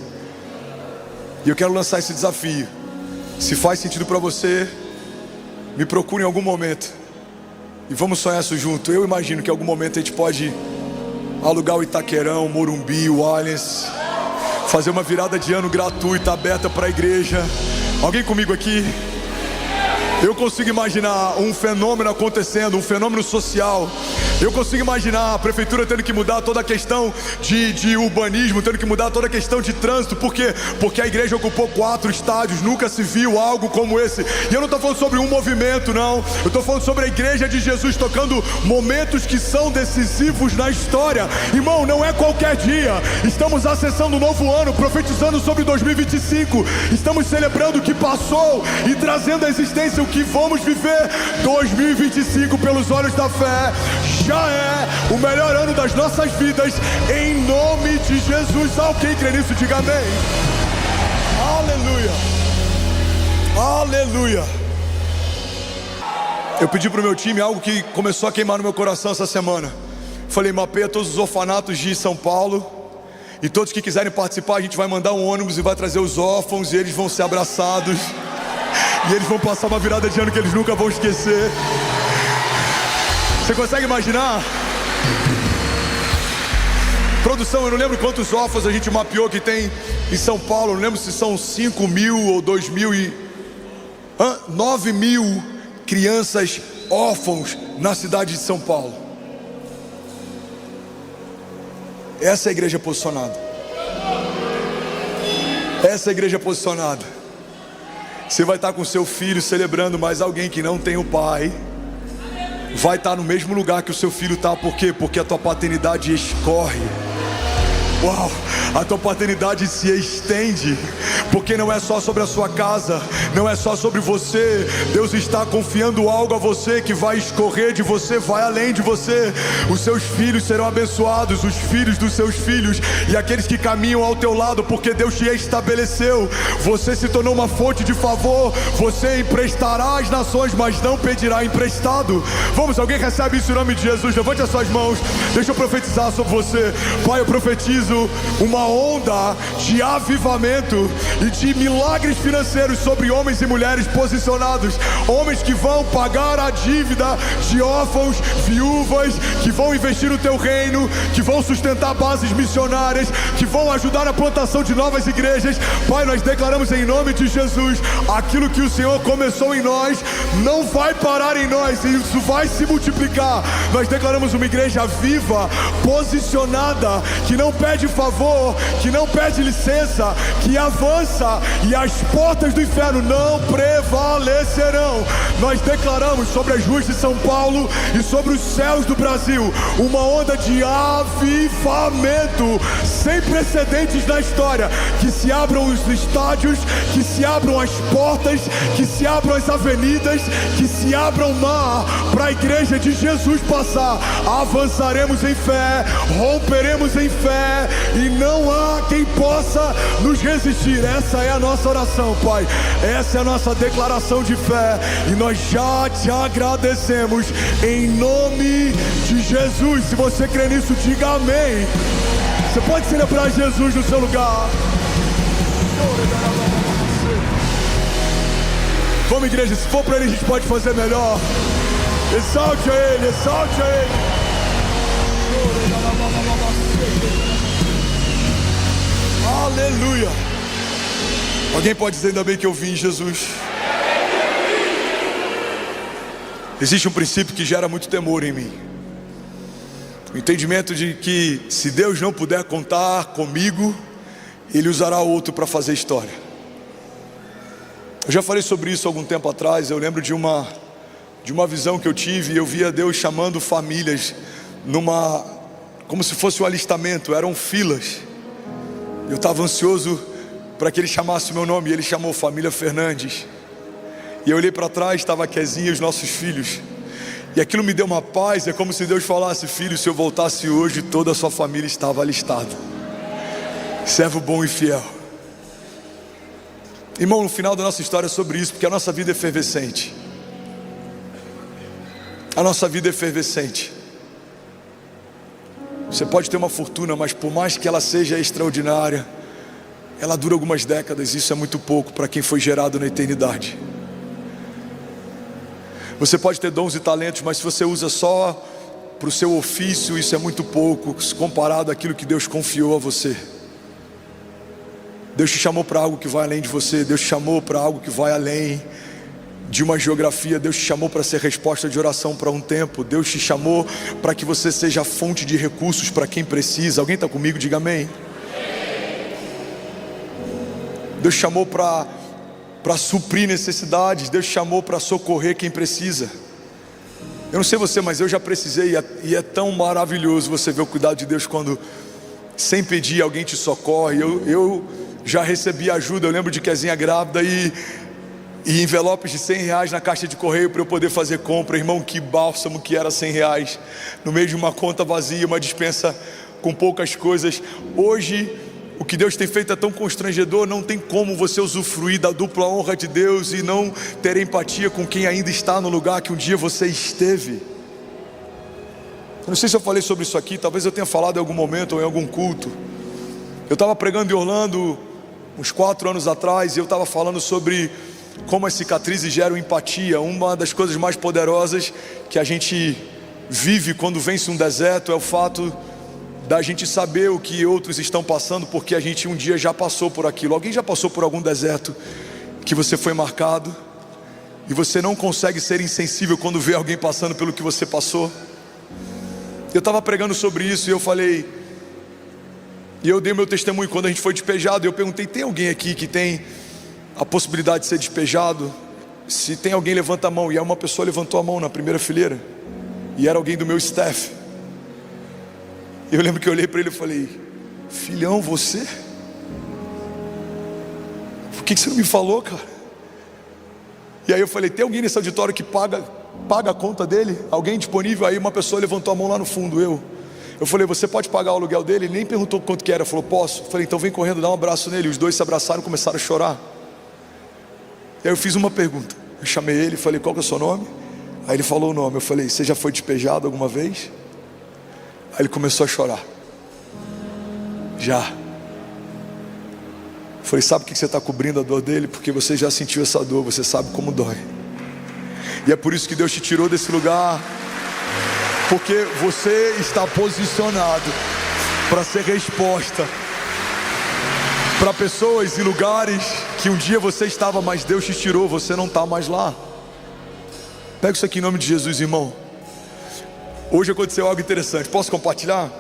E eu quero lançar esse desafio. Se faz sentido para você, me procure em algum momento e vamos sonhar isso junto. Eu imagino que em algum momento a gente pode alugar o Itaquerão, o Morumbi, o Allianz, fazer uma virada de ano gratuita, aberta para a igreja. Alguém comigo aqui? Eu consigo imaginar um fenômeno acontecendo, um fenômeno social. Eu consigo imaginar a prefeitura tendo que mudar toda a questão de urbanismo, tendo que mudar toda a questão de trânsito. Por quê? Porque a igreja ocupou 4 estádios, nunca se viu algo como esse. E eu não estou falando sobre um movimento, não. Eu estou falando sobre a igreja de Jesus tocando momentos que são decisivos na história. Irmão, não é qualquer dia. Estamos acessando um novo ano, profetizando sobre 2025. Estamos celebrando o que passou e trazendo à existência o que vamos viver. 2025 pelos olhos da fé já é o melhor ano das nossas vidas, em nome de Jesus. Alguém crê nisso? Diga amém. Aleluia, aleluia. Eu pedi para o meu time algo que começou a queimar no meu coração essa semana. Falei: mapeia todos os orfanatos de São Paulo, e todos que quiserem participar, a gente vai mandar um ônibus e vai trazer os órfãos, e eles vão ser abraçados, e eles vão passar uma virada de ano que eles nunca vão esquecer. Você consegue imaginar? Produção, eu não lembro quantos órfãos a gente mapeou que tem em São Paulo. Eu não lembro se são 5 mil ou 2 mil e... 9 mil crianças órfãos na cidade de São Paulo. Essa é a igreja posicionada. Essa é a igreja posicionada. Você vai estar com seu filho celebrando, mas alguém que não tem o pai vai estar no mesmo lugar que o seu filho está. Por quê? Porque a tua paternidade escorre. Uau, a tua paternidade se estende, porque não é só sobre a sua casa, não é só sobre você. Deus está confiando algo a você que vai escorrer de você, vai além de você. Os seus filhos serão abençoados, os filhos dos seus filhos, e aqueles que caminham ao teu lado, porque Deus te estabeleceu. Você se tornou uma fonte de favor. Você emprestará às nações, mas não pedirá emprestado. Vamos, alguém recebe isso em nome de Jesus? Levante as suas mãos, deixa eu profetizar sobre você. Pai, eu profetizo profetizo uma onda de avivamento e de milagres financeiros sobre homens e mulheres posicionados, homens que vão pagar a dívida de órfãos, viúvas, que vão investir no teu reino, que vão sustentar bases missionárias, que vão ajudar na plantação de novas igrejas. Pai, nós declaramos em nome de Jesus, aquilo que o Senhor começou em nós não vai parar em nós, e isso vai se multiplicar. Nós declaramos uma igreja viva, posicionada, que não pede favor, que não pede licença, que avança, e as portas do inferno não prevalecerão. Nós declaramos sobre as ruas de São Paulo e sobre os céus do Brasil uma onda de avivamento sem precedentes na história. Que se abram os estádios, que se abram as portas, que se abram as avenidas, que se abra o mar para a igreja de Jesus passar. Avançaremos em fé, romperemos em fé, e não há quem possa nos resistir. Essa é a nossa oração, Pai. Essa é a nossa declaração de fé, e nós já te agradecemos em nome de Jesus. Se você crê nisso, diga amém. Você pode celebrar Jesus no seu lugar. Vamos, igreja, se for para Ele, a gente pode fazer melhor. Exalte a Ele, exalte a Ele. Aleluia. Alguém pode dizer ainda bem que eu vim em Jesus? Existe um princípio que gera muito temor em mim. O entendimento de que se Deus não puder contar comigo, Ele usará outro para fazer história. Eu já falei sobre isso algum tempo atrás. Eu lembro de uma visão que eu tive, e eu via Deus chamando famílias como se fosse um alistamento, eram filas. Eu estava ansioso para que Ele chamasse o meu nome, e Ele chamou família Fernandes. E eu olhei para trás, estava a Kezinha e os nossos filhos, e aquilo me deu uma paz. É como se Deus falasse: filho, se eu voltasse hoje, toda a sua família estava alistada. Servo bom e fiel. Irmão, no final da nossa história é sobre isso, porque a nossa vida é efervescente. A nossa vida é efervescente. Você pode ter uma fortuna, mas por mais que ela seja extraordinária, ela dura algumas décadas. Isso é muito pouco para quem foi gerado na eternidade. Você pode ter dons e talentos, mas se você usa só para o seu ofício, isso é muito pouco comparado àquilo que Deus confiou a você. Deus te chamou para algo que vai além de você. Deus te chamou para algo que vai além de uma geografia. Deus te chamou para ser resposta de oração para um tempo. Deus te chamou para que você seja fonte de recursos para quem precisa. Alguém está comigo? Diga amém. Deus te chamou para suprir necessidades. Deus te chamou para socorrer quem precisa. Eu não sei você, mas eu já precisei, e é tão maravilhoso você ver o cuidado de Deus quando, sem pedir, alguém te socorre. Eu já recebi ajuda. Eu lembro de Kezinha grávida e envelopes de R$100 na caixa de correio para eu poder fazer compra. Irmão, que bálsamo que era R$100 no meio de uma conta vazia, uma despensa com poucas coisas. Hoje o que Deus tem feito é tão constrangedor. Não tem como você usufruir da dupla honra de Deus e não ter empatia com quem ainda está no lugar que um dia você esteve. Eu não sei se eu falei sobre isso aqui, talvez eu tenha falado em algum momento ou em algum culto. Eu estava pregando em Orlando uns 4 anos atrás, e eu estava falando sobre como as cicatrizes geram empatia. Uma das coisas mais poderosas que a gente vive quando vence um deserto é o fato da gente saber o que outros estão passando, porque a gente um dia já passou por aquilo. Alguém já passou por algum deserto que você foi marcado e você não consegue ser insensível quando vê alguém passando pelo que você passou? Eu estava pregando sobre isso e eu falei, e eu dei meu testemunho quando a gente foi despejado. Eu perguntei: tem alguém aqui que tem a possibilidade de ser despejado? Se tem alguém, levanta a mão. E aí uma pessoa levantou a mão na primeira fileira, e era alguém do meu staff. Eu lembro que eu olhei para ele e falei: filhão, você? Por que você não me falou, cara? E aí eu falei: tem alguém nesse auditório que paga a conta dele? Alguém disponível? Aí uma pessoa levantou a mão lá no fundo. Eu falei: você pode pagar o aluguel dele? Ele nem perguntou quanto que era. Falou: posso. Eu falei: então vem correndo, dá um abraço nele. Os dois se abraçaram e começaram a chorar. E aí eu fiz uma pergunta. Eu chamei ele e falei: qual que é o seu nome? Aí ele falou o nome. Eu falei: você já foi despejado alguma vez? Aí ele começou a chorar. Já. Falei, sabe por que você está cobrindo a dor dele? Porque você já sentiu essa dor, você sabe como dói. E é por isso que Deus te tirou desse lugar, porque você está posicionado para ser resposta para pessoas e lugares que um dia você estava, mas Deus te tirou, você não está mais lá. Pega isso aqui em nome de Jesus, irmão. Hoje aconteceu algo interessante, posso compartilhar?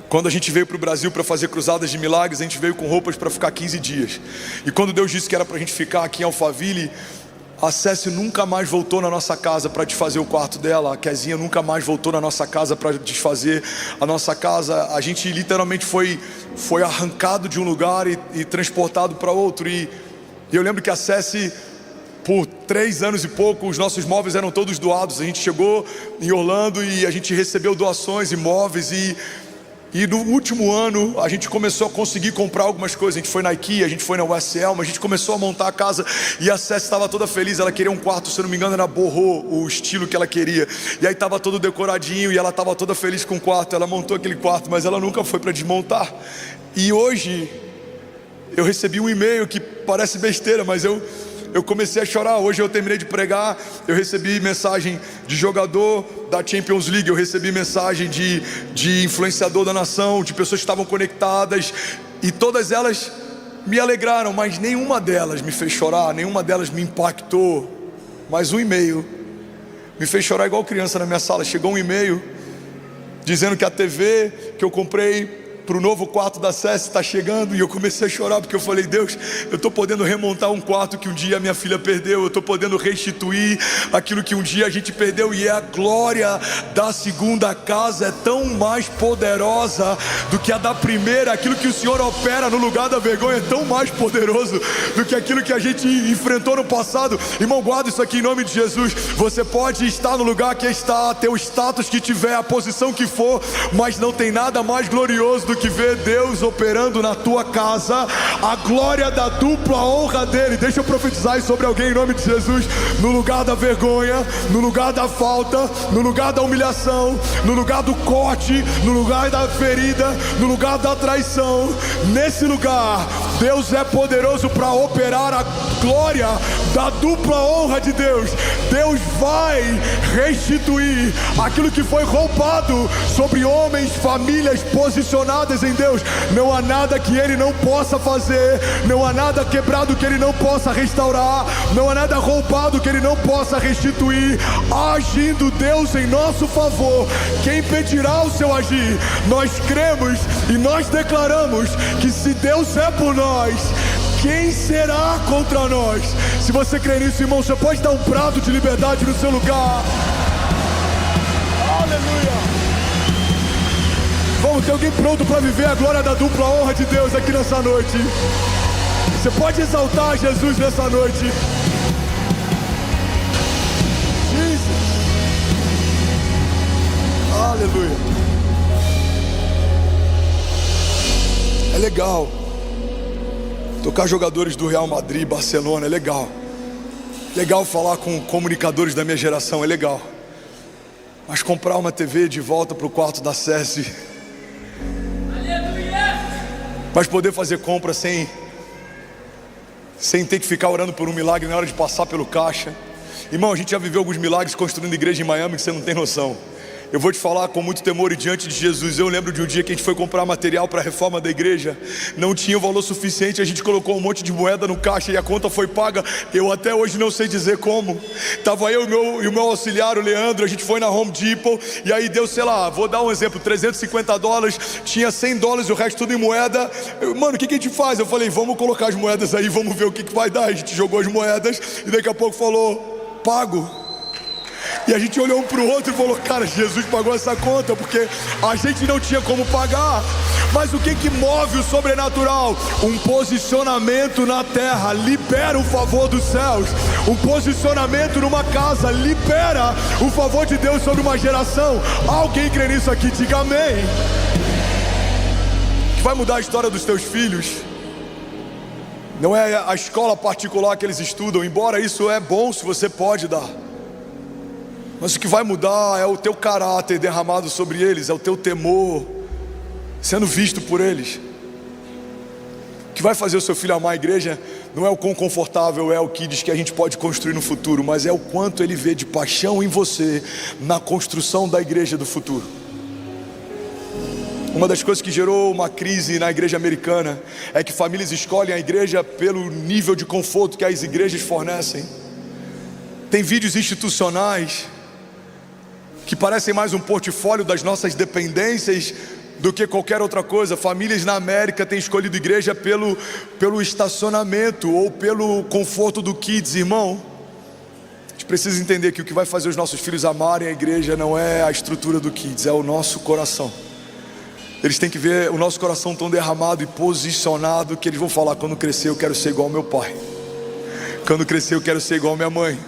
Quando a gente veio para o Brasil para fazer cruzadas de milagres, a gente veio com roupas para ficar 15 dias. E quando Deus disse que era para a gente ficar aqui em Alphaville, a Céci nunca mais voltou na nossa casa para desfazer o quarto dela. A Kezinha nunca mais voltou na nossa casa para desfazer a nossa casa. A gente literalmente foi arrancado de um lugar e transportado para outro. E eu lembro que a Céci, por 3 anos e pouco, os nossos móveis eram todos doados. A gente chegou em Orlando e a gente recebeu doações, imóveis e no último ano a gente começou a conseguir comprar algumas coisas. A gente foi na IKEA, a gente foi na USL, mas a gente começou a montar a casa. E a Céci estava toda feliz, ela queria um quarto, se eu não me engano era borrô, o estilo que ela queria. E aí estava todo decoradinho e ela estava toda feliz com o quarto. Ela montou aquele quarto, mas ela nunca foi para desmontar. E hoje eu recebi um e-mail que parece besteira, mas eu comecei a chorar. Hoje eu terminei de pregar, eu recebi mensagem de jogador da Champions League, eu recebi mensagem de influenciador da nação, de pessoas que estavam conectadas, e todas elas me alegraram, mas nenhuma delas me fez chorar, nenhuma delas me impactou. Mas um e-mail me fez chorar igual criança na minha sala. Chegou um e-mail dizendo que a TV que eu comprei para o novo quarto da Céci está chegando. E eu comecei a chorar, porque eu falei, Deus, eu estou podendo remontar um quarto que um dia a minha filha perdeu. Eu estou podendo restituir aquilo que um dia a gente perdeu. E a glória da segunda casa é tão mais poderosa do que a da primeira. Aquilo que o Senhor opera no lugar da vergonha é tão mais poderoso do que aquilo que a gente enfrentou no passado. Irmão, guarda isso aqui em nome de Jesus. Você pode estar no lugar que está, ter o status que tiver, a posição que for, mas não tem nada mais glorioso do que ver Deus operando na tua casa, a glória da dupla honra dele. Deixa eu profetizar isso sobre alguém em nome de Jesus. No lugar da vergonha, no lugar da falta, no lugar da humilhação, no lugar do corte, no lugar da ferida, no lugar da traição, nesse lugar Deus é poderoso para operar a glória da dupla honra de Deus. Deus vai restituir aquilo que foi roubado sobre homens, famílias posicionadas em Deus. Não há nada que Ele não possa fazer, não há nada quebrado que Ele não possa restaurar, não há nada roubado que Ele não possa restituir. Agindo Deus em nosso favor, quem impedirá o seu agir? Nós cremos e nós declaramos que se Deus é por nós, quem será contra nós? Se você crê nisso, irmão, você pode dar um brado de liberdade no seu lugar. Aleluia. Vamos ter alguém pronto para viver a glória da dupla honra de Deus aqui nessa noite. Você pode exaltar Jesus nessa noite. Jesus. Aleluia. É legal tocar jogadores do Real Madrid, Barcelona, é legal. Legal falar com comunicadores da minha geração, é legal. Mas comprar uma TV de volta para o quarto da Céci, mas poder fazer compra sem ter que ficar orando por um milagre na hora de passar pelo caixa. Irmão, a gente já viveu alguns milagres construindo igreja em Miami que você não tem noção. Eu vou te falar com muito temor e diante de Jesus. Eu lembro de um dia que a gente foi comprar material para a reforma da igreja. Não tinha o valor suficiente, a gente colocou um monte de moeda no caixa e a conta foi paga. Eu até hoje não sei dizer como. Tava eu e o meu auxiliar, o Leandro. A gente foi na Home Depot e aí deu, sei lá, vou dar um exemplo, $350. Tinha $100 e o resto tudo em moeda. Mano, o que a gente faz? Eu falei, vamos colocar as moedas aí, vamos ver o que vai dar. A gente jogou as moedas e daqui a pouco falou, pago. E a gente olhou um para o outro e falou, cara, Jesus pagou essa conta, porque a gente não tinha como pagar. Mas o que move o sobrenatural? Um posicionamento na terra libera o favor dos céus. Um posicionamento numa casa libera o favor de Deus sobre uma geração. Alguém crê nisso aqui? Diga amém. Que vai mudar a história dos teus filhos não é a escola particular que eles estudam, embora isso é bom se você pode dar. Mas o que vai mudar é o teu caráter derramado sobre eles, é o teu temor, sendo visto por eles. O que vai fazer o seu filho amar a igreja não é o quão confortável é o que diz que a gente pode construir no futuro, mas é o quanto ele vê de paixão em você na construção da igreja do futuro. Uma das coisas que gerou uma crise na igreja americana é que famílias escolhem a igreja pelo nível de conforto que as igrejas fornecem. Tem vídeos institucionais que parecem mais um portfólio das nossas dependências do que qualquer outra coisa. Famílias na América têm escolhido igreja pelo estacionamento ou pelo conforto do kids. Irmão, a gente precisa entender que o que vai fazer os nossos filhos amarem a igreja não é a estrutura do kids, é o nosso coração. Eles têm que ver o nosso coração tão derramado e posicionado que eles vão falar: quando crescer eu quero ser igual ao meu pai, quando crescer eu quero ser igual à minha mãe.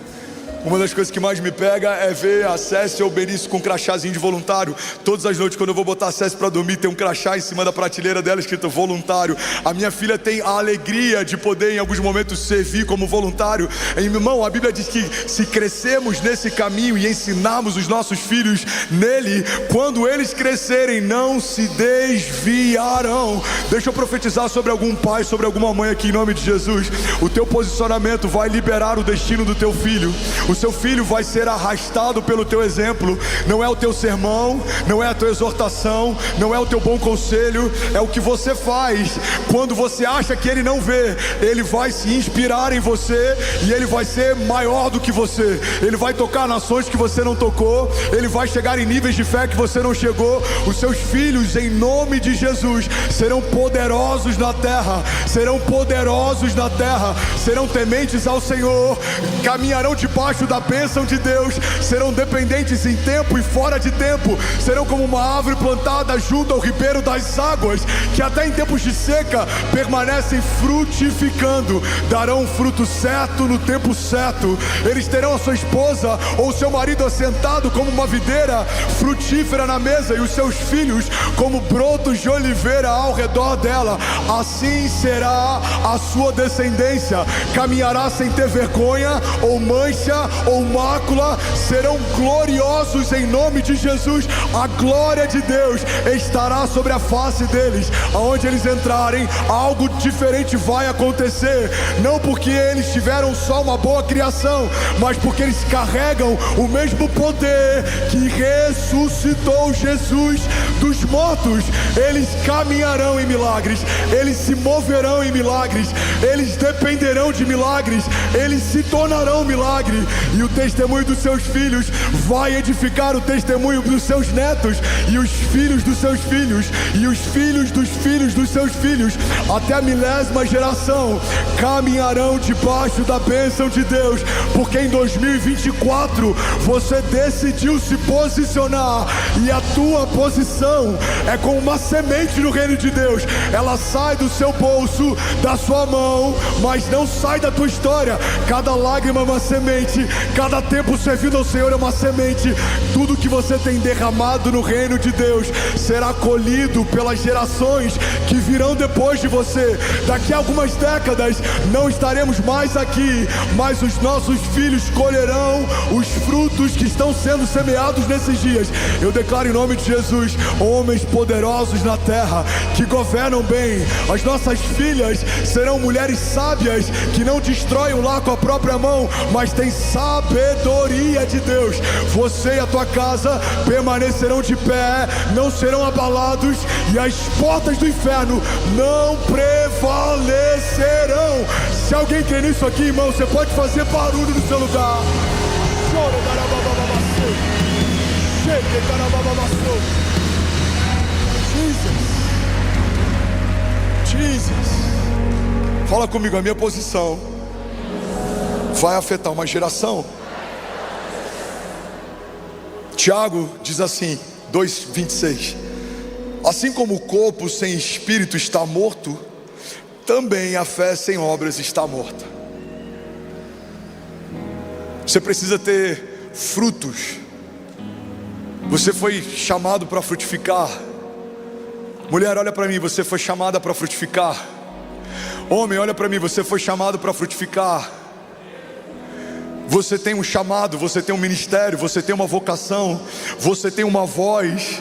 Uma das coisas que mais me pega é ver a Cécia ou o Benício com um crachazinho de voluntário. Todas as noites quando eu vou botar a Cécia para dormir, tem um crachá em cima da prateleira dela escrito voluntário. A minha filha tem a alegria de poder em alguns momentos servir como voluntário. E, meu irmão, a Bíblia diz que se crescermos nesse caminho e ensinarmos os nossos filhos nele, quando eles crescerem não se desviarão. Deixa eu profetizar sobre algum pai, sobre alguma mãe aqui em nome de Jesus. O teu posicionamento vai liberar o destino do teu filho. O seu filho vai ser arrastado pelo teu exemplo. Não é o teu sermão, não é a tua exortação, não é o teu bom conselho, é o que você faz. Quando você acha que ele não vê, ele vai se inspirar em você e ele vai ser maior do que você. Ele vai tocar nações que você não tocou, ele vai chegar em níveis de fé que você não chegou. Os seus filhos, em nome de Jesus, serão poderosos na terra, serão poderosos na terra, serão tementes ao Senhor, caminharão debaixo da bênção de Deus, serão dependentes em tempo e fora de tempo, serão como uma árvore plantada junto ao ribeiro das águas, que até em tempos de seca permanecem frutificando, darão um fruto certo no tempo certo. Eles terão a sua esposa ou seu marido assentado como uma videira frutífera na mesa, e os seus filhos como brotos de oliveira ao redor dela. Assim será a sua descendência, caminhará sem ter vergonha ou mancha ou mácula, serão gloriosos em nome de Jesus. A glória de Deus estará sobre a face deles. Aonde eles entrarem, algo diferente vai acontecer, não porque eles tiveram só uma boa criação, mas porque eles carregam o mesmo poder que ressuscitou Jesus dos mortos. Eles caminharão em milagres, eles se moverão em milagres, eles dependerão de milagres, eles se tornarão milagre. E o testemunho dos seus filhos vai edificar o testemunho dos seus netos, e os filhos dos seus filhos, e os filhos dos filhos dos seus filhos, até a 1000ª geração, caminharão debaixo da bênção de Deus, porque em 2024 você decidiu se posicionar, e a tua posição é como uma semente no reino de Deus. Ela sai do seu bolso, da sua mão, mas não sai da tua história. Cada lágrima é uma semente, cada tempo servindo ao Senhor é uma semente. Tudo que você tem derramado no reino de Deus será colhido pelas gerações que virão depois de você. Daqui a algumas décadas não estaremos mais aqui, mas os nossos filhos colherão os frutos que estão sendo semeados nesses dias. Eu declaro em nome de Jesus, homens poderosos na terra, que governam bem. As nossas filhas serão mulheres sábias, que não destroem o lar com a própria mão, mas têm sabedoria de Deus. Você e a tua casa permanecerão de pé, não serão abalados, e as portas do inferno não prevalecerão. Se alguém crê nisso aqui, irmão, você pode fazer barulho no seu lugar. Jesus. Fala comigo, a minha posição vai afetar uma geração. Tiago diz assim, 2:26: assim como o corpo sem espírito está morto, também a fé sem obras está morta. Você precisa ter frutos. Você foi chamado para frutificar. Mulher, olha para mim, você foi chamada para frutificar. Homem, olha para mim, você foi chamado para frutificar. Você tem um chamado, você tem um ministério, você tem uma vocação, você tem uma voz,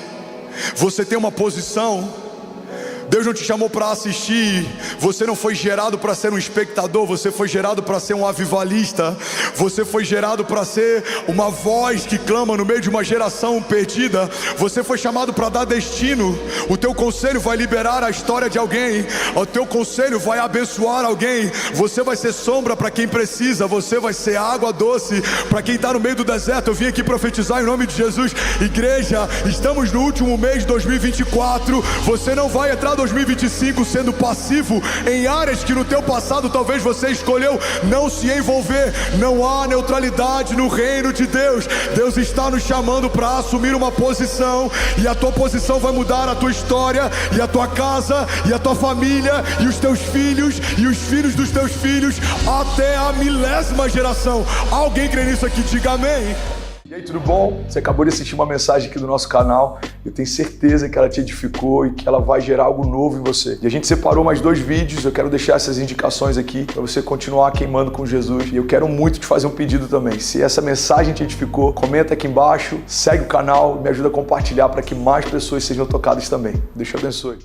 você tem uma posição. Deus não te chamou para assistir. Você não foi gerado para ser um espectador. Você foi gerado para ser um avivalista. Você foi gerado para ser uma voz que clama no meio de uma geração perdida. Você foi chamado para dar destino. O teu conselho vai liberar a história de alguém. O teu conselho vai abençoar alguém. Você vai ser sombra para quem precisa. Você vai ser água doce para quem está no meio do deserto. Eu vim aqui profetizar em nome de Jesus. Igreja, estamos no último mês de 2024. Você não vai entrar 2025 sendo passivo em áreas que no teu passado talvez você escolheu não se envolver. Não há neutralidade no reino de Deus. Deus está nos chamando para assumir uma posição, e a tua posição vai mudar a tua história, e a tua casa, e a tua família, e os teus filhos, e os filhos dos teus filhos, até a 1000ª geração. Alguém crê nisso aqui? Diga amém. E aí, tudo bom? Você acabou de assistir uma mensagem aqui do nosso canal. Eu tenho certeza que ela te edificou e que ela vai gerar algo novo em você. E a gente separou mais 2 vídeos. Eu quero deixar essas indicações aqui para você continuar queimando com Jesus. E eu quero muito te fazer um pedido também. Se essa mensagem te edificou, comenta aqui embaixo, segue o canal e me ajuda a compartilhar para que mais pessoas sejam tocadas também. Deus te abençoe.